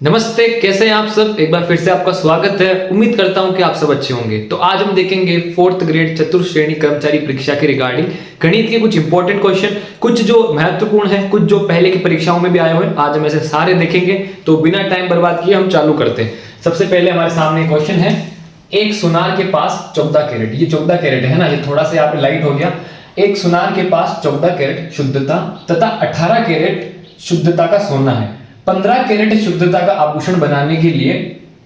नमस्ते, कैसे हैं आप सब। एक बार फिर से आपका स्वागत है। उम्मीद करता हूं कि आप सब अच्छे होंगे। तो आज हम देखेंगे 4th ग्रेड चतुर्थ श्रेणी कर्मचारी परीक्षा के रिगार्डिंग गणित के कुछ इंपॉर्टेंट क्वेश्चन, कुछ जो महत्वपूर्ण है, कुछ जो पहले की परीक्षाओं में भी आए हुए हैं। आज हम ऐसे सारे देखेंगे। तो बिना टाइम बर्बाद किए हम चालू करते हैं। सबसे पहले हमारे सामने क्वेश्चन है, एक सुनार के पास 14 कैरेट, ये 14 कैरेट है ना, ये थोड़ा सा यहाँ पे लाइट हो गया। एक सुनार के पास 14 कैरेट शुद्धता तथा 18 कैरेट शुद्धता का सोना है। 15 कैरेट शुद्धता का आभूषण बनाने के लिए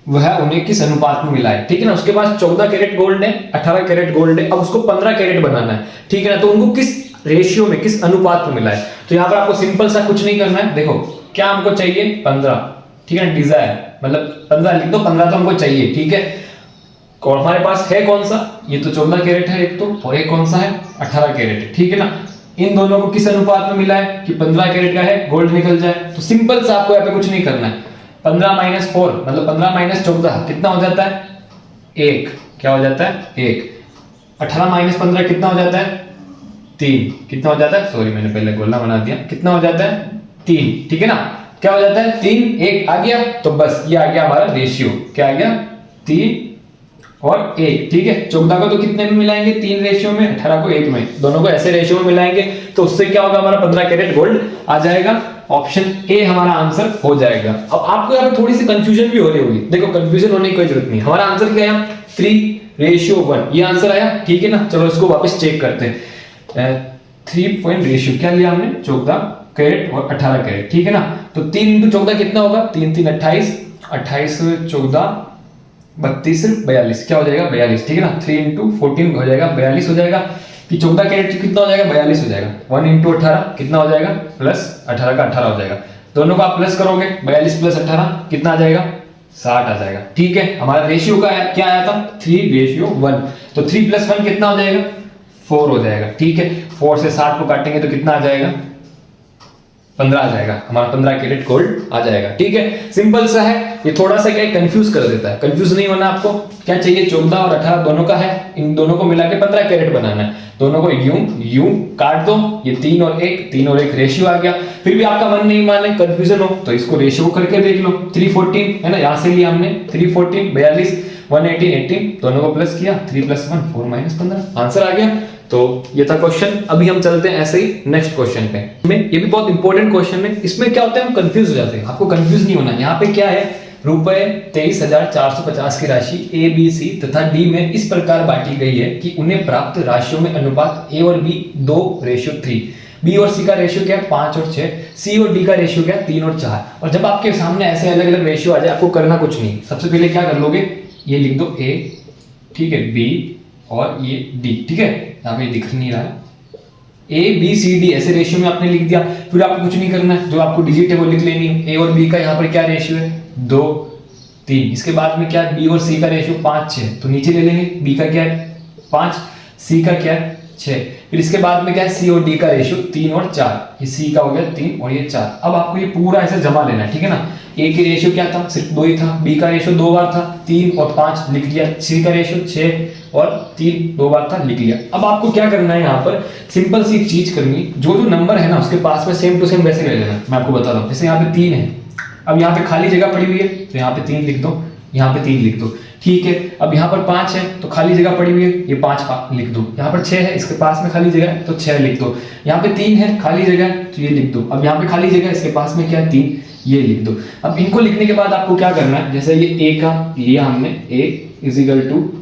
वह उन्हें किस अनुपात में मिलाए। ठीक है ना, उसके पास 14 कैरेट गोल्ड है, 18 कैरेट गोल्ड है, अब उसको 15 कैरेट बनाना है। ठीक है ना, तो उनको किस रेशियो में, किस अनुपात में मिलाए। तो यहाँ पर आपको सिंपल सा कुछ नहीं करना है। देखो क्या हमको चाहिए, 15। ठीक है, डिजायर मतलब 15 लिख दो, 15 तो हमको चाहिए। ठीक है, और हमारे पास है कौन सा, ये तो 14 कैरेट है एक तो, और एक कौन सा है, 18 कैरेट है। ठीक है ना, इन दोनों को किस अनुपात में मिला है कि 15 कैरेट का है, गोल्ड निकल जाए। तो सिंपल सा आपको यहाँ पे कुछ नहीं करना है। 15 - 4 मतलब 15 - 14 कितना हो जाता है, 1। क्या हो जाता है, 1। 18 - 15 कितना हो जाता है, 3। कितना हो जाता है, सॉरी मैंने पहले गोला बना दिया, कितना हो जाता है, 3। ठीक है ना, क्या हो जाता है, 3, 1 आ गया। तो बस ये आ गया हमारा रेशियो, क्या आ गया, 3 और 1। ठीक है, 14 को तो कितने में मिलाएंगे, 3 रेशियो में, 18 को 1 में, दोनों को ऐसे रेशियो में मिलाएंगे। तो उससे क्या होगा, हमारा 15 कैरेट गोल्ड आ जाएगा। ऑप्शन ए हमारा आंसर हो जाएगा। अब आपको यहाँ पे थोड़ी सी कंफ्यूजन भी हो रही होगी। देखो कंफ्यूजन होने की कोई जरूरत नहीं, हमारा आंसर क्या है, 3:1 ये आंसर आया। ठीक है ना, चलो इसको वापस चेक करते हैं। 3 पॉइंट रेशियो क्या लिया हमने, 14 कैरेट और 18 कैरेट। ठीक है ना, तो 3 × 14 कितना होगा, 3 × 3 = 28, 28 × 14 32 × 42 क्या हो जाएगा, 42। ठीक है ना, 3 × 14 हो जाएगा 42 हो जाएगा। कि 14 कैरेट कितना हो जाएगा, 42 हो जाएगा। 1 × 18 कितना हो जाएगा, प्लस 18 का 18 हो जाएगा। दोनों का आप प्लस करोगे, 42 + 18 कितना आ जाएगा, 60 आ जाएगा। ठीक है, हमारा रेशियो का क्या आया था, 3:1। तो 3 + 1 कितना हो जाएगा, 4 हो जाएगा। ठीक है, 4 से 60 को काटेंगे तो कितना आ जाएगा, 15 आ जाएगा। हमारा 15 कैरेट गोल्ड आ जाएगा। ठीक है, सिंपल सा है। ये थोड़ा सा क्या कंफ्यूज कर देता है, कंफ्यूज नहीं होना आपको। क्या चाहिए, 14 और 18 दोनों का है, इन दोनों को मिला के 15 कैरेट बनाना है। दोनों को यूं काट दो, ये 3 और 1 रेशियो आ गया। फिर भी आपका मन नहीं माने, कंफ्यूजन हो, तो इसको रेशियो करके देख लो। 314 है ना, यहां से लिया हमने 314, 42, 118, 18 दोनों को प्लस किया, 3 + 1 4 - 15 आंसर आ गया। तो ये था क्वेश्चन। अभी हम चलते हैं ऐसे ही नेक्स्ट क्वेश्चन पे। ये भी बहुत इंपॉर्टेंट क्वेश्चन है। इसमें क्या होता है, हम कंफ्यूज हो जाते हैं। आपको कंफ्यूज नहीं होना। यहाँ पे क्या है, रुपए 23,450 की राशि ए, बी, सी तथा डी में इस प्रकार बांटी गई है कि उन्हें प्राप्त राशियों में अनुपात ए और बी 2:3, बी और सी का रेशियो क्या है, 5 और 6, सी और डी का रेशियो क्या है, 3 और 4। और जब आपके सामने ऐसे अलग अलग रेशियो आ जाए, आपको करना कुछ नहीं। सबसे पहले क्या कर लोगे, ये लिख दो ए, ठीक है, बी और ये डी। ठीक है, यहाँ पे दिख नहीं रहा है, ए बी सी डी ऐसे रेशियो में आपने लिख दिया। फिर आपको कुछ नहीं करना है, जो आपको डिजिट है वो लिख लेनी है। ए और बी का यहाँ पर क्या रेशियो है, 2, 3। इसके बाद में क्या है, बी और सी का रेशियो 5, 6, तो नीचे ले लेंगे। बी का क्या है, 5, सी का क्या है, 6। फिर इसके बाद में क्या है, सी और डी का रेशियो 3 और 4। ये सी का हो गया 3 और ये 4। अब आपको ये पूरा ऐसे जमा लेना है। ठीक है ना, ए के रेशियो क्या था, सिर्फ 2 ही था। बी का रेशियो 2 बार था, 3 और 5 लिख लिया। सी का रेशियो 6 और 3 2 बार था, लिख लिया। अब आपको क्या करना है, यहाँ पर सिंपल सी चीज करनी, जो जो नंबर है ना उसके पास में सेम टू सेम वैसे ले लेना। मैं आपको बता रहा हूँ, जैसे यहाँ पे 3 है, अब यहाँ पे खाली जगह पड़ी हुई है तो यहाँ पे 3 लिख दो, यहाँ पे 3 लिख दो। ठीक है, अब यहाँ पर 5 है तो खाली जगह पड़ी हुई है, ये 5 लिख दो। यहाँ पर 6 है, इसके पास में खाली जगह है तो 6 लिख दो। यहाँ पे 3 है, खाली जगह है तो ये लिख दो। अब यहाँ पे खाली जगह, इसके पास में क्या है, 3, ये लिख दो। अब इनको लिखने के बाद आपको क्या करना है, जैसे ये ए का लिया हमने, ए =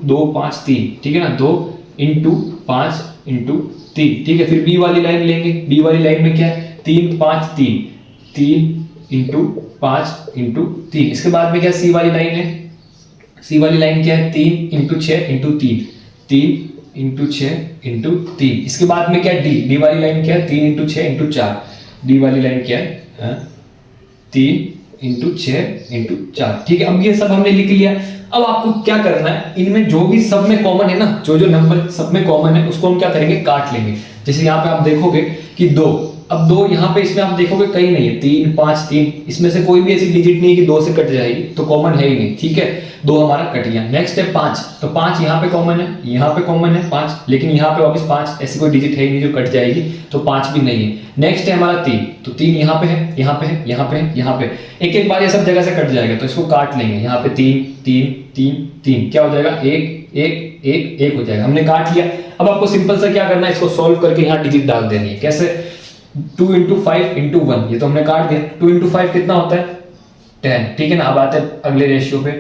2, 5, 3। ठीक है ना, 2 × 5 × 3। ठीक है, फिर बी वाली लाइन लेंगे। बी वाली लाइन में क्या है, 3, 5, 3, 3 × 5 × 3। इसके बाद में क्या, सी वाली लाइन है। सी वाली लाइन क्या है, 3 × 6 × 3, 3 × 6 × 3। इसके बाद में क्या, डी वाली लाइन क्या है, 3 × 6 × 4। डी वाली लाइन क्या है, 3 × 6 × 4। ठीक है, अब ये सब हमने लिख लिया। अब आपको क्या करना है, इनमें जो भी सब में कॉमन है ना, जो जो नंबर सब में कॉमन है उसको हम क्या करेंगे, काट लेंगे। जैसे यहाँ पे आप देखोगे कि 2, अब 2 यहाँ पे इसमें आप देखोगे कहीं नहीं है, 3 5 3, इसमें से कोई भी ऐसी डिजिट नहीं है कि 2 से कट जाएगी, तो कॉमन है ही नहीं, ठीक है। 2 हमारा कट गया। नेक्स्ट है 5, तो 5 यहाँ पे कॉमन है, यहाँ पे कॉमन है 5, लेकिन यहाँ पे वापस 5, ऐसी कोई डिजिट है ही नहीं जो कट जाएगी, तो 5 भी नहीं है। नेक्स्ट है हमारा 3, तो 3 यहाँ पे है, यहाँ पे है, यहाँ पे है, यहाँ पे, एक एक बार ये सब जगह से कट जाएगा, तो इसको काट लेंगे। यहाँ पे 3 3 3 3, क्या हो जाएगा 1 1 1 1 हो जाएगा, हमने काट लिया। अब आपको सिंपल सा क्या करना है, इसको सॉल्व करके यहाँ डिजिट डाल देनी है। कैसे? 2 × 5 × 1, ये तो हमने काट दिया। 2 × 5 कितना होता है 10, ठीक है ना। अब आते हैं अगले रेशियो पे,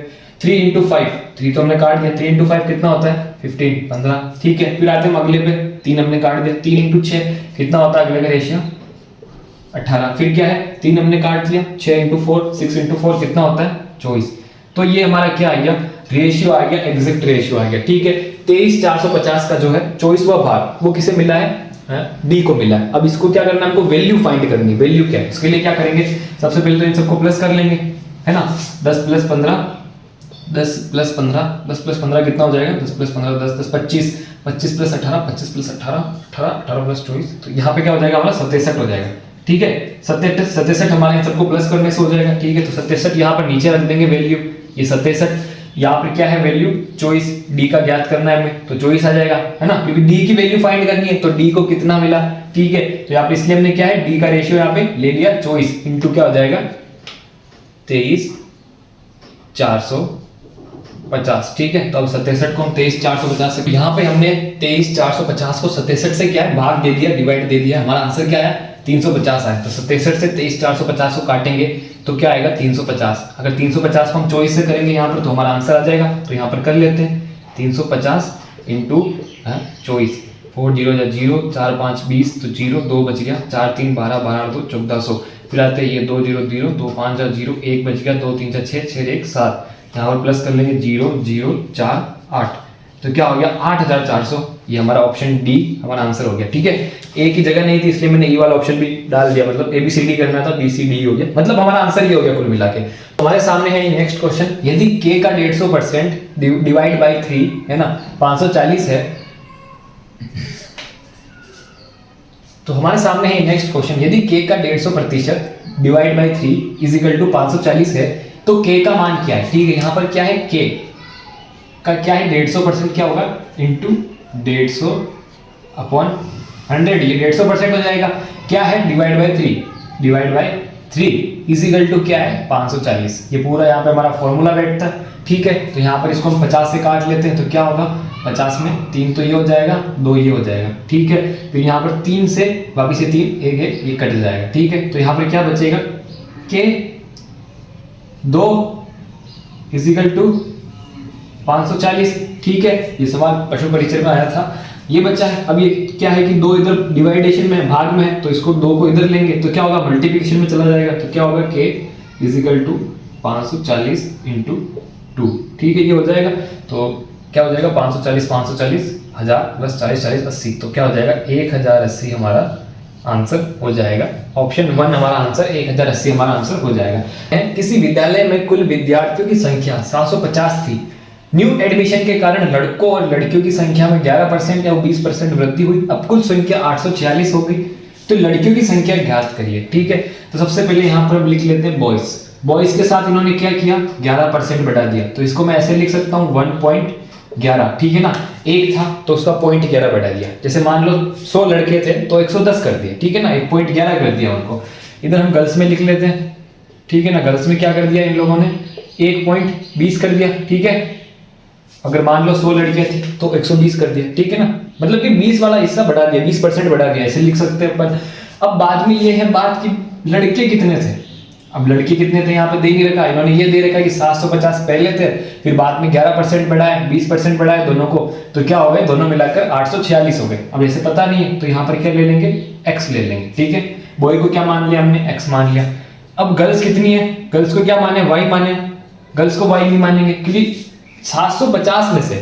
3 × 5, 3 तो हमने काट दिया, 3 × 5 कितना होता है 15 15, ठीक है। फिर आते हैं अगले पे, 3 हमने काट दिया, 3 × 6 कितना होता है अगले का रेशियो 18। फिर क्या है 3 हमने काट दिया, 6 × 4 6 × 4 कितना होता है 24। तो ये हमारा क्या आ गया, रेशियो आ गया, एग्जैक्ट रेशियो आ गया, ठीक है। 23450 का जो है 24वां भाग वो किसे मिला है, डी को मिला है। अब इसको क्या करना है, हमको वैल्यू फाइंड करनी है। वैल्यू क्या है, इसके लिए क्या करेंगे, सबसे पहले तो इन सबको प्लस कर लेंगे, है ना। 10 + 15 10 + 15 10 + 15 कितना हो जाएगा, 10 + 15 10 10 25 25 + 18 25 + 18 18 18 + 24, तो यहाँ पे क्या हो जाएगा हमारा 67 हो जाएगा, ठीक है। 67 हमारे इन सबको प्लस करने से हो जाएगा, ठीक है। तो 67 यहाँ पर नीचे रख देंगे वैल्यू, ये 67, यहाँ पर क्या है वैल्यू 24, डी का ज्ञात करना है हमें, तो 24 आ जाएगा, है ना, क्योंकि डी की वैल्यू फाइंड करनी है, तो डी को कितना मिला, ठीक है। तो यहाँ पे इसलिए हमने क्या है डी का रेशियो यहाँ पे ले लिया 24 इंटू क्या हो जाएगा 23450, ठीक है। तो अब 67 को हम 23450 से, यहाँ पे हमने 23450 को 67 से क्या है भाग दे दिया, डिवाइड दे दिया, हमारा आंसर क्या है 350 आया। तो 67 से 23450 को काटेंगे तो क्या आएगा 350। अगर 350 को हम 24 से करेंगे यहाँ पर तो हमारा आंसर आ जाएगा, तो यहाँ पर कर लेते हैं 350 इंटू 24, 4 0 0 4 5 20, तो 0 2 बच गया, 4 3 12 12 2 1400, फिर आते हैं ये 2 0 0 2 5 0 1 बच गया, 2 3 6 6 1 7, यहाँ पर प्लस कर लेंगे 0 0 4 8, तो क्या हो गया 8400। ये हमारा ऑप्शन डी हमारा आंसर हो गया, ठीक है। ए की जगह नहीं थी इसलिए मैंने ई वाला ऑप्शन भी डाल दिया, मतलब ABCD करना था, BCD हो गया, मतलब हमारा आंसर ये हो गया कुल मिला के। हमारे सामने है नेक्स्ट क्वेश्चन, यदि k का 150% डिवाइड बाय 3 है ना 540 है, तो हमारे सामने है नेक्स्ट क्वेश्चन, यदि k का 150% divide by 3 is equal to 540 है, तो k का मान क्या है, ठीक है। यहाँ पर क्या है k का क्या है 150% क्या होगा इंटू 150/100, ये 150% हो जाएगा। क्या है divide by 3 is equal to क्या है 540, ये पूरा यहाँ पे हमारा फॉर्मूला बैठता है, ठीक है। तो यहाँ पर इसको हम 50 से काट लेते हैं, तो क्या होगा 50 में 3 तो ये हो जाएगा, 2 ये हो जाएगा, ठीक है। फिर यहाँ पर 3 से वापिस ये 3 1 ये कट जाएगा, ठीक है। तो यहाँ पर क्या बचेगा के 2 इज इक्वल टू 540, ठीक है। ये सवाल पशु परिचय में आया था, ये बच्चा है। अब ये क्या है कि 2 इधर डिवाइडेशन में भाग में है, तो इसको 2 को इधर लेंगे तो क्या होगा मल्टीप्लिकेशन में चला जाएगा, तो क्या होगा k is equal to 540 into 2, ठीक है। ये हो जाएगा, तो क्या हो जाएगा 540 540 1000 प्लस 40 40 80, तो क्या हो जाएगा 1080 हमारा आंसर हो जाएगा। ऑप्शन 1 हमारा आंसर 1080 हमारा आंसर हो जाएगा। किसी विद्यालय में कुल विद्यार्थियों की संख्या 750 थी, न्यू एडमिशन के कारण लड़कों और लड़कियों की संख्या में 11% या 20% वृद्धि हुई, अब कुल संख्या 846 हो गई, तो लड़कियों की संख्या ज्ञात करिए, ठीक है। तो सबसे पहले यहाँ पर लिख लेते हैं बॉयज के साथ इन्होंने क्या किया 11% बढ़ा दिया, तो इसको मैं ऐसे लिख सकता हूँ 1.11, ठीक है ना। एक था तो उसका 0.11 बढ़ा दिया, जैसे मान लो 100 लड़के थे तो 110 कर दिए, ठीक है ना, 1.11 कर दिया उनको। इधर हम गर्ल्स में लिख लेते हैं, ठीक है ना। गर्ल्स में क्या कर दिया इन लोगों ने 1.20 कर दिया, ठीक है। अगर मान लो 100 लड़कियां थी तो 120 कर दिया, ठीक है ना, मतलब कि 20 वाला हिस्सा बढ़ा दिया, 20% बढ़ा दिया, ऐसे लिख सकते हैं अपन। अब बाद में ये है बात कि लड़के कितने थे, अब लड़के कितने थे यहाँ पे दे नहीं रखा, इन्होंने ये दे रखा है कि 750 पहले थे, फिर बाद में 11% बढ़ाए 20% बढ़ाए दोनों को, तो क्या हो गए दोनों मिलाकर 846 हो गए। अब ऐसे पता नहीं है तो यहाँ पर क्या ले लेंगे x ले लेंगे, ठीक है। बॉय को क्या मान लिया हमने x मान लिया। अब गर्ल्स कितनी है, गर्ल्स को क्या माने y माने, गर्ल्स को y नहीं मानेंगे, क्योंकि 750 में से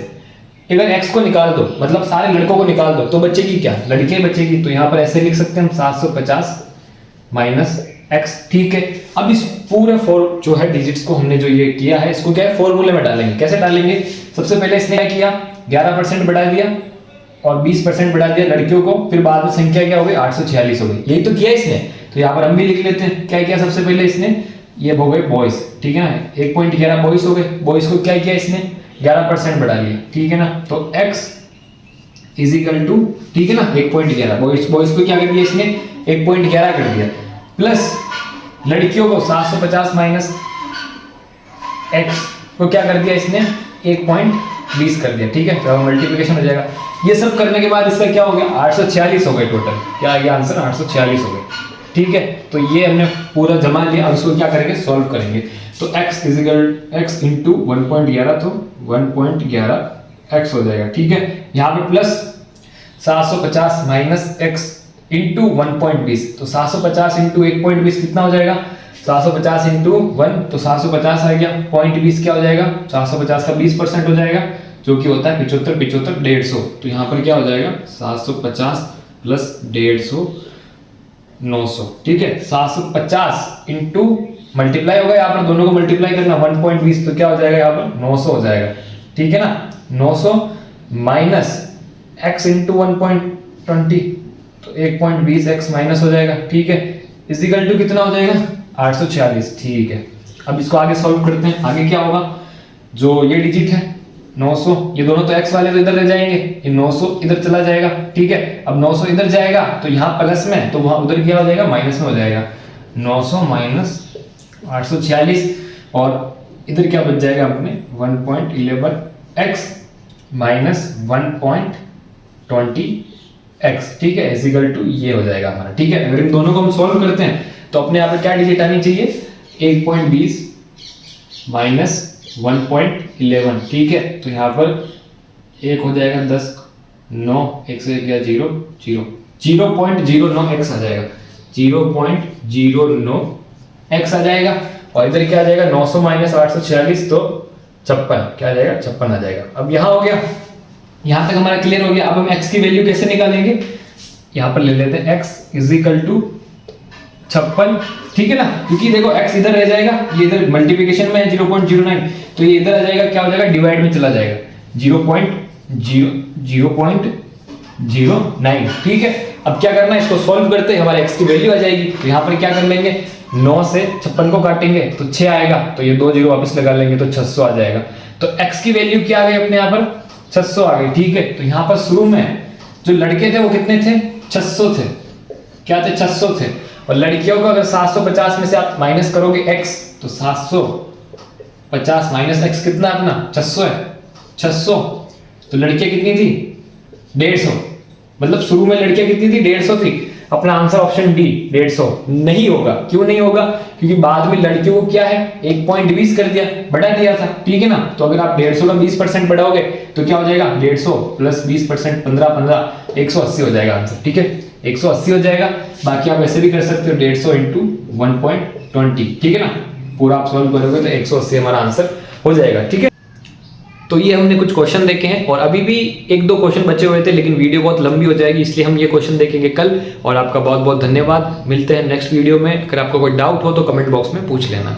अगर x को निकाल दो मतलब सारे लड़कों को निकाल दो तो बचेगी क्या, लड़के बचेगी, तो यहाँ पर ऐसे लिख सकते हैं हम 750 माइनस x, ठीक है। अब इस पूरे जो है डिजिट्स को हमने जो ये किया है इसको क्या है फॉर्मूले में डालेंगे। कैसे डालेंगे, सबसे पहले इसने क्या किया 11% बढ़ा दिया, और 20% बढ़ा दिया लड़कियों को, फिर बाद में संख्या क्या हो गई 846 हो गई। यही तो किया इसने। तो यहाँ पर हम भी लिख लेते हैं क्या किया सबसे पहले इसने, ये हो गए बॉयज, ठीक है ना, 1.11 बॉयज हो गए। बॉयज को क्या किया इसने 11% बढ़ा लिया, ठीक है ना। तो x इज इक्वल टू, ठीक है ना, 1.11 बॉयज को क्या कर दिया इसने 1.11 कर दिया, प्लस लड़कियों को 750 माइनस x को क्या कर दिया इसने 1.20 कर दिया, ठीक है। तो मल्टीप्लिकेशन हो जाएगा। ये सब करने के बाद इसका क्या हो गया 846 हो गए टोटल। क्या आ गया आंसर 846 हो गए, ठीक है। तो ये हमने पूरा जमा लिया। अब इसको क्या करेंगे सॉल्व करेंगे। तो x इजिकल x इंटू 1.11 तो 1.11 x हो जाएगा, ठीक है। यहाँ पे प्लस 750 माइनस x इंटू 1.20 तो 750 इंटू 1.20 कितना हो जाएगा 750 इंटू 1 तो 750 आ गया, 0.20 क्या हो जाएगा 750 का 20% हो जाएगा जो कि होता है 75 75 150। तो यहाँ पर क्या हो जाएगा 750 प्लस 150 900, ठीक है। 750 इंटू मल्टीप्लाई होगा, यहाँ पर दोनों को मल्टीप्लाई करना 1.20 तो क्या हो जाएगा यहाँ पर 900 हो जाएगा, ठीक है ना। 900 माइनस x इंटू 1.20 तो 1.20 x माइनस हो जाएगा, ठीक है। इजिकल टू कितना हो जाएगा 846, ठीक है। अब इसको आगे सॉल्व करते हैं। आगे क्या होगा, जो ये डिजिट है 900, ये दोनों तो x वाले तो इधर ले जाएंगे, ये 900 इधर चला जाएगा, ठीक है। अब 900 इधर जाएगा तो यहाँ प्लस में, तो वहां उधर क्या हो जाएगा माइनस में हो जाएगा। 900 माइनस 846 और इधर क्या बच जाएगा अपने 1.11x माइनस 1.20x, ठीक है, इजिकल टू ये हो जाएगा हमारा, ठीक है। अगर इन दोनों को हम सॉल्व करते हैं तो अपने यहाँ पे क्या डिजिट आनी चाहिए 1.20 माइनस 1.11, ठीक है। तो यहाँ पर एक हो जाएगा 10 9 1 से गया 0 0 0.09x आ जाएगा, 0.09x आ जाएगा। और इधर क्या आ जाएगा 900 माइनस 846 तो 56, क्या आ जाएगा 56 आ जाएगा। अब यहाँ हो गया, यहाँ तक हमारा क्लियर हो गया। अब हम x की वैल्यू कैसे निकालेंगे, यहाँ पर ले लेते हैं x इज इक्वल टू 56, ठीक है ना, क्योंकि देखो x इधर रह जाएगा, ये इधर मल्टीप्लिकेशन में है 0.09 तो ये इधर आ जाएगा, क्या हो जाएगा डिवाइड में चला जाएगा 0.09, ठीक है। अब क्या करना है इसको सॉल्व करते हैं, हमारे x की वैल्यू आ जाएगी। तो यहाँ पर क्या कर लेंगे 9 से 56 को काटेंगे तो 6 आएगा, तो ये 2 0 वापस लगा लेंगे तो 600 आ जाएगा। तो x की वैल्यू क्या आ गई अपने यहाँ पर 600 आ गई, ठीक है। तो यहाँ पर शुरू में जो लड़के थे वो कितने थे 600 थे, क्या थे 600 थे। और लड़कियों को अगर 750 में से आप माइनस करोगे x तो 750 माइनस x कितना अपना 600 है, 600। तो लड़कियां कितनी थी 150, मतलब शुरू में लड़कियां कितनी थी 150 थी। अपना आंसर ऑप्शन डी 150 नहीं होगा। क्यों नहीं होगा, क्योंकि बाद में लड़कियों को क्या है 1.20 कर दिया, बढ़ा दिया था, ठीक है ना। तो अगर आप 150 का 20% बढ़ाओगे तो क्या हो जाएगा 150 प्लस 20% 15 15 180 हो जाएगा आंसर, ठीक है, 180 हो जाएगा। बाकी आप ऐसे भी कर सकते हो 150 इंटू 1.20, ठीक है ना। पूरा आप सॉल्व करोगे तो 180 हमारा आंसर हो जाएगा, ठीक है। तो ये हमने कुछ क्वेश्चन देखे हैं और अभी भी 1-2 क्वेश्चन बचे हुए थे, लेकिन वीडियो बहुत लंबी हो जाएगी इसलिए हम ये क्वेश्चन देखेंगे कल। और आपका बहुत बहुत धन्यवाद। मिलते हैं नेक्स्ट वीडियो में। अगर आपको कोई डाउट हो तो कमेंट बॉक्स में पूछ लेना।